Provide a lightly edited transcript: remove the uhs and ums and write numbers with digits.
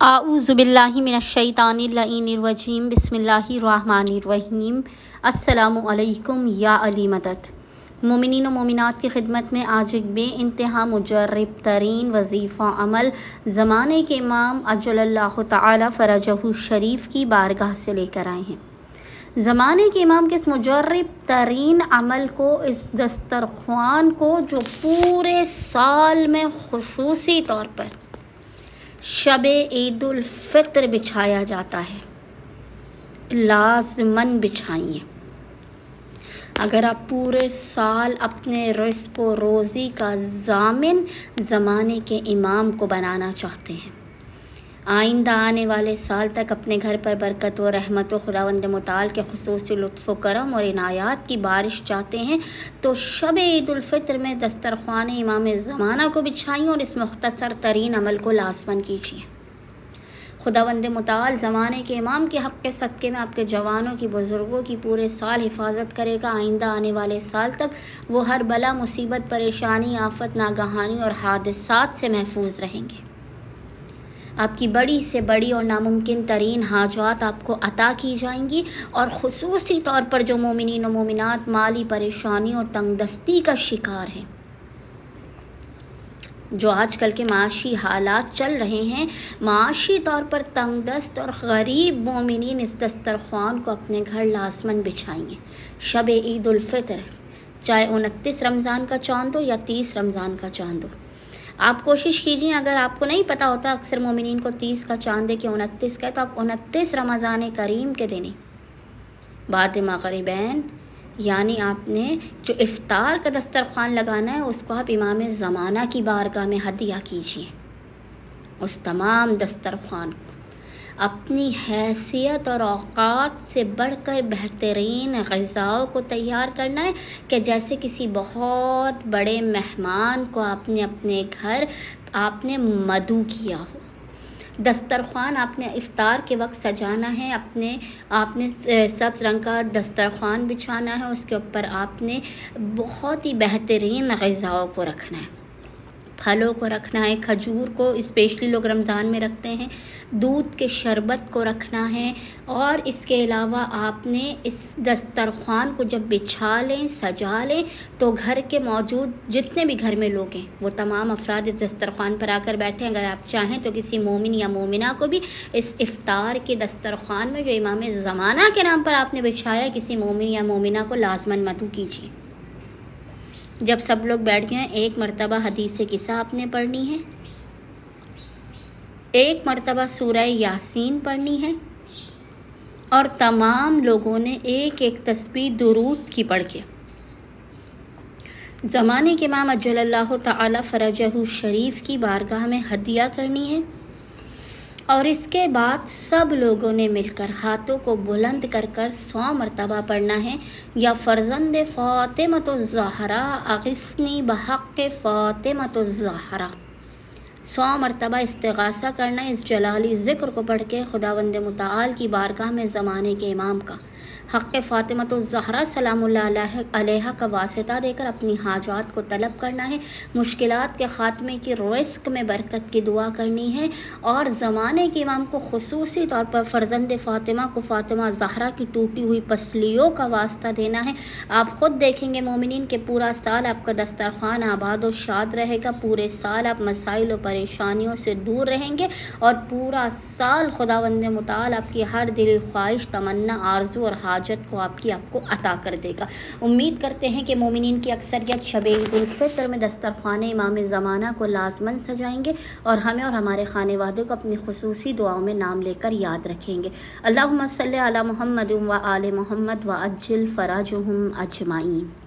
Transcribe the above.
आऊज़ुबिल्लाहि मिनश्शैतानिर्रजीम बिस्मिल्लाहिर्रहमानिर्रहीम। अस्सलामु अलैकुम या अली मदद। मोमिनीन व मोमिनात की खिदमत में आज एक बेइंतहा मुजर्रब तरीन वजीफ़ा अमल ज़माने के इमाम अज्जलल्लाहु तआला फ़रजहु शरीफ की बारगाह से लेकर आए हैं। ज़माने के इमाम के इस मुजर्रब तरीन अमल को, इस दस्तरख्वान को, जो पूरे साल में खुसूसी तौर पर शबे ईदुल फित्र बिछाया जाता है, लाज़िमन बिछाइए। अगर आप पूरे साल अपने रिज़्क़ व रोज़ी का ज़ामिन ज़माने के इमाम को बनाना चाहते हैं, आइंदा आने वाले साल तक अपने घर पर बरकत व रहमत व खुदावंद मुताल के खुसूसी लुत्फ़ व करम और इनायात की बारिश चाहते हैं, तो शब ईदुल फित्र में दस्तरख्वान इमाम ज़माना को बिछाइए और इस मुख्तसर तरीन अमल को लाज़िमन कीजिए। खुदावंद मुताल ज़माने के इमाम के हक़ के सदक़े में आपके जवानों की, बुज़ुर्गों की पूरे साल हिफाजत करेगा। आइंदा आने वाले साल तक वो हर बला, मुसीबत, परेशानी, आफत, नागहानी और हादिसात से महफूज रहेंगे। आपकी बड़ी से बड़ी और नामुमकिन तरीन हाजात आपको अता की जाएंगी और ख़ुसूसी तौर पर जो मोमिनीन और मोमिनात माली परेशानी और तंगदस्ती का शिकार हैं, जो आजकल के माशी हालात चल रहे हैं, माशी तौर पर तंगदस्त और गरीब मोमिनीन इस दस्तरख्वान को अपने घर लाज़िमन बिछाएंगे। शब ईदुल फित्र, चाहे 29 रमज़ान का चांद हो या 30 रमज़ान का चांद हो, आप कोशिश कीजिए। अगर आपको नहीं पता होता अक्सर मोमिनीन को 30 का चांद है कि 29 का है, तो आप 29 रमज़ान करीम के दिन बाद मग़रिबैन, यानी आपने जो इफ्तार का दस्तरख्वान लगाना है, उसको आप इमाम ज़माना की बारगाह में हदिया कीजिए। उस तमाम दस्तरख्वान को अपनी हैसियत और औकात से बढ़कर बेहतरीन ग़िज़ाओं को तैयार करना है कि जैसे किसी बहुत बड़े मेहमान को आपने अपने घर आपने मदू किया हो। दस्तरख्वान आपने इफ्तार के वक्त सजाना है, आपने सब्ज़ रंग का दस्तरख्वान बिछाना है, उसके ऊपर आपने बहुत ही बेहतरीन ग़िज़ाओं को रखना है, फलों को रखना है, खजूर को स्पेशली लोग रमज़ान में रखते हैं, दूध के शरबत को रखना है। और इसके अलावा आपने इस दस्तरख्वान को जब बिछा लें, सजा लें, तो घर के मौजूद जितने भी घर में लोग हैं वो तमाम अफराद इस दस्तरख्वान पर आकर बैठें। अगर आप चाहें तो किसी मोमिन या मोमिना को भी इस इफ्तार के दस्तरख्वान में जो इमाम ज़माना के नाम पर आपने बिछाया, किसी मोमिन या मोमिना को लाज़िमन मदू कीजिए। जब सब लोग बैठ गए, एक मरतबा हदीस किस्सा आपने पढ़नी है, एक मरतबा सूरह यासीन पढ़नी है और तमाम लोगों ने एक एक तस्बीह दुरूद की पढ़ के ज़माने के इमाम अज्जलल्लाहु तआला फ़रजहु शरीफ की बारगाह में हदिया करनी है। और इसके बाद सब लोगों ने मिलकर हाथों को बुलंद कर कर 100 मरतबा पढ़ना है, या फ़र्ज़ंद फ़ातिमतुज़ ज़हरा अग़िफ़नी बहक़्क़ि फ़ातिमतुज़ ज़हरा, 100 मरतबा इस्तिग़ासा करना है। इस जलाली ज़िक्र को पढ़ के खुदावंद मुताल की बारगाह में ज़माने के इमाम का हक़ फ़ातिमतुज़ ज़हरा सलामुल्लाह अलैहा का वास्ता देकर अपनी हाजात को तलब करना है, मुश्किलात के ख़ात्मे की, रिज़्क़ में बरकत की दुआ करनी है। और ज़माने के इमाम को ख़ुसूसी तौर पर फ़र्ज़ंद फ़ातिमा को फ़ातिमा ज़हरा की टूटी हुई पसलियों का वास्ता देना है। आप ख़ुद देखेंगे मोमिनीन के पूरा साल आपका दस्तरख्वान आबाद और शाद रहेगा, पूरे साल आप मसाइल और परेशानियों से दूर रहेंगे और पूरा साल खुदावंद मुताल आपकी हर दिली ख्वाहिश, तमन्ना, आरज़ू और हाजत को आपको अता कर देगा। उम्मीद करते हैं कि मोमिनीन की अक्सरियत शब ईदुल फित्र में दस्तरख्वान इमाम ज़माना को लाज़िमन सजाएंगे और हमें और हमारे खाने वादे को अपनी खुसूसी दुआओं में नाम लेकर याद रखेंगे। अल्लाहुम्मा सल्ली अला मुहम्मद व आले मुहम्मद व अज्जिल फ़राजुहुम अजमाइन।